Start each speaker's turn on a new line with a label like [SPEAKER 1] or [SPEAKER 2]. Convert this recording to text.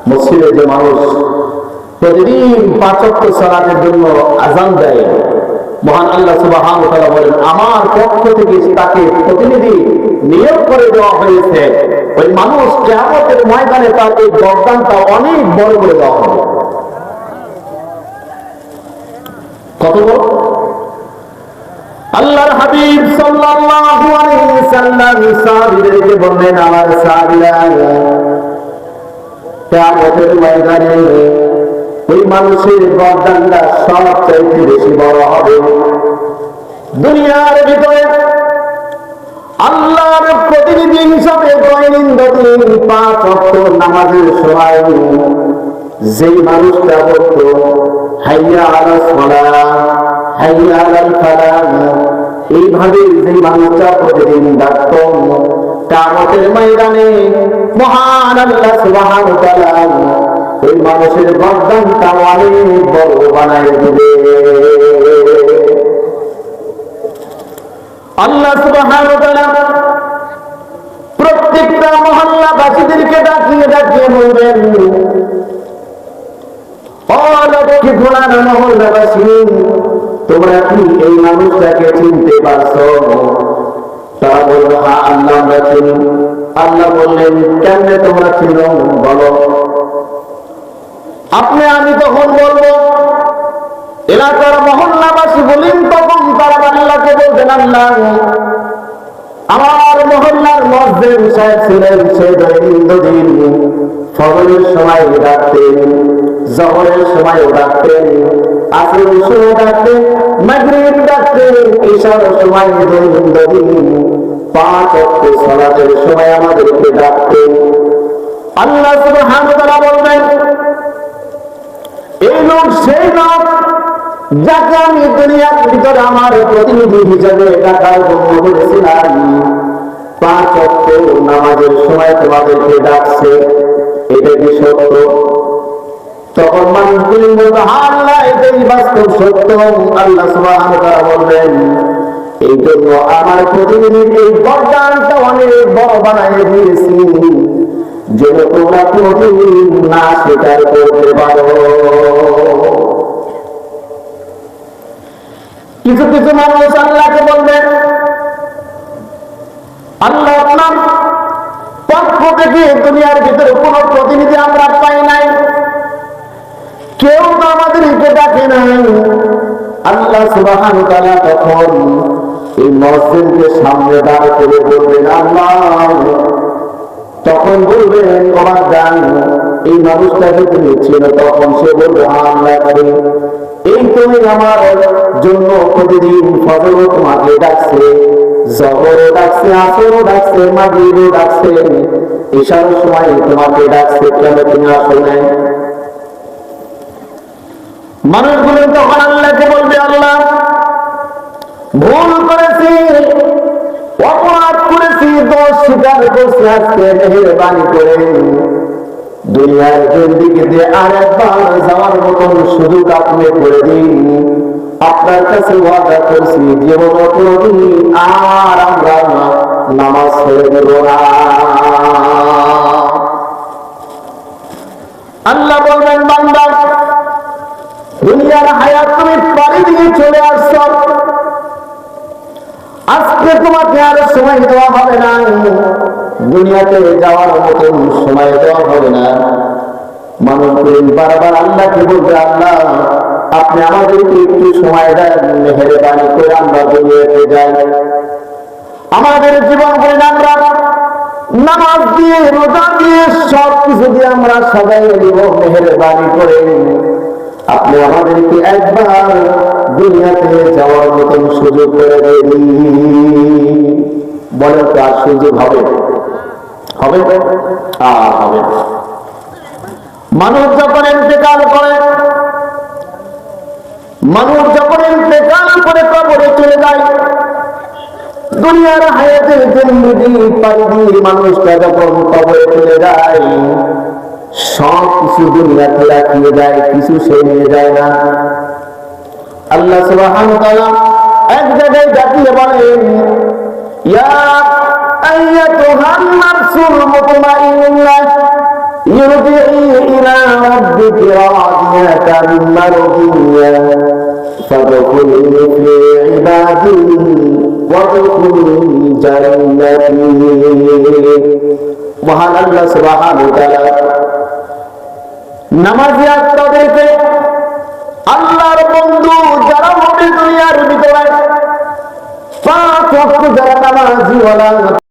[SPEAKER 1] মসজিদে যে মানুষ প্রতিদিন 5 ওয়াক্ত সালাতের জন্য আযান দেয়, মহান আল্লাহ সুবহানাহু ওয়া তাআলা বলেন আমার পক্ষ থেকে তাকে প্রতিনিধি নিয়োগ করে দেওয়া হয়েছে। ওই মানুষ কিয়ামতের ময়দানে তার এই গর্দানটা অনেক বড় করে দেওয়া হবে। কত বড়? আল্লাহর হাবিব সাল্লাল্লাহু আলাইহি ওয়াসাল্লাম সাহাবীদেরকে বললেন, আমার সাহাবীরা, কিয়ামতের ময়দানে ওই মানুষের গর্দানটা সবচেয়ে বেশি বড় হবে। দুনিয়ার ভিতরে আল্লাহর প্রতিনিধি হিসাবে দৈনন্দিন 5 ওয়াক্ত নামাজের সময় যেই মানুষটা বলতো হাইয়া আলাস সালাহ হাইয়া আলাল ফালাহ, এইভাবে যেই মানুষটা প্রতিদিন ডাকতো, কিয়ামতের ময়দানে মহান আল্লাহ সুবহানাহু ওয়া তাআলা ওই মানুষের গর্দানটা অনেক বড় বানায় দিবে। আল্লাহ সুবহানাহু ওয়া তাআলা প্রত্যেকটা মহল্লাবাসীদেরকে ডাকিয়ে ডাকিয়ে বলবেন, ও লক্ষ্মী ঘোড়ার মহল্লাবাসী, তোমরা কি এই মানুষটাকে চিনতে পারছো? তারা বললো, হ্যাঁ আল্লাহ আমরা চিনি। আল্লাহ বললেন, কেমনে তোমরা চিনো বলো? আমি তখন বলবো, এলাকার মহল্লাবাসী বলেন, তখন তারা আল্লাহকে বলবেন, আল্লাহ আমার মহল্লার মসজিদ সাহেব ছিলেন, সে দৈনন্দিন ফজরের সময় ডাকতেন, জোহরের সময় ডাকতেন, আসরের সময় ডাকতেন, মাগরিব ডাকতেন, ইশার সময় দৈনন্দিন 5 ওয়াক্ত সালাতের সময় আমাদেরকে ডাকতেন। আল্লাহ সুবহানাহু ওয়া তাআলা বলবেন, এই লোক সেই লোক যাকে আমি দুনিয়ার ভিতরে আমার প্রতিনিধি হিসেবে ডাকার জন্য বলেছিলাম, 5 ওয়াক্ত নামাজের সময় তোমাদেরকে ডাকছে, এটা কি সত্য? তখন মানুষগুলি বলবে, হ্যাঁ আল্লাহ এটাই বাস্তব সত্য। আল্লাহ সুবহানাহু ওয়া তাআলা বলবেন, এই জন্য আমার প্রতিনিধির এই গর্দানটা অনেক বড় বানায় দিয়েছি, যেন তোমরা কোনদিন না স্বীকার করতে পারো। কিছু কিছু মানুষ আল্লাহকে বলবে, আল্লাহ আপনার পক্ষ থেকে দুনিয়ার ভিতরে কোন প্রতিনিধি আমরা পাই নাই, কেউ তো আমাদেরকে ডাকে নাই। আল্লাহ সুবহানাহু ওয়া তাআলা তখন এই মসজিদকে সামনে দাঁড় করে বলবেন, আল্লাহ তখন বলবেন, তোমার গান এই মানুষটাকে তুমি চেনো? তখন সে বলবে, আল্লাহ এই তুমি আমার জন্য প্রতিদিন ফজর তোমাকে ডাকছে, জোহরও ডাকছে, আসরও ডাকছে, মাগরিবও ডাকছে, ইশার সময় তোমাকে ডাকছে, কেন তুমি আসো নাই? মানুষগুলো তখন আল্লাহকে বলবে, আল্লাহ ভুল করেছি, অপরাধ করেছি, দোষ স্বীকার করছি, আজকে মেহেরবানি করে দুনিয়ার জিন্দেগি দিয়ে আরেকবার যাওয়ার মতন সুযোগ আপনি করে দিন। আপনার কাছে ওয়াদা করছি, জীবন কোনদিন আর আমরা নামাজ ছেড়ে দেব না। আল্লাহ বলবেন, বান্দা দুনিয়ার হায়াত তুমি পাড়ি দিয়ে চলে আসছো, আজকে তোমাকে আর সময় দেওয়া হবে না, দুনিয়াতে যাওয়ার মতন সময় দেওয়া হবে না। মানুষগুলি বারবার আল্লাহকে বলবে, আল্লাহ আপনি আমাদেরকে একটু সময় দেন, মেহেরবানি করে আমরা দুনিয়াতে যাই। আমাদের জীবন করে আমরা নামাজ দিয়ে, রোজা দিয়ে, সব কিছু দিয়ে আমরা সবাই দিব, মেহেরবানি করে আপনি আমাদেরকে একবার দুনিয়াতে যাওয়ার মতন সুযোগ করে দিন। বলেন তো আর সুযোগ হবে? হবে? আর হবে। মানুষ যখন ইন্তেকাল করে, কবরে চলে যায়, দুনিয়ার হায়াতের জিন্দেগি পাড়ি দিয়ে মানুষটা যখন কবরে চলে যায়, সব কিছু দুনিয়াতে রাখিয়ে যায়, কিছু সে নিয়ে যায় না। আল্লাহ সুবহানাহু ওয়া তাআলা এক জায়গায় ডাকিয়ে বলেন, ইয়া আইয়াতুহান নাফসুল মুতমাইন্নাহ يرجعي إلى ربك راضية مرضية فادخلي في عبادي وادخلي جنتي মহান আল্লাহ সুবহানাহু ওয়া তাআলা নামাজি আত্মাদেরকে আল্লাহর বন্ধু যারা হবে দুনিয়ার ভিতরে 5 ওয়াক্ত যারা নামাজি ওয়ালা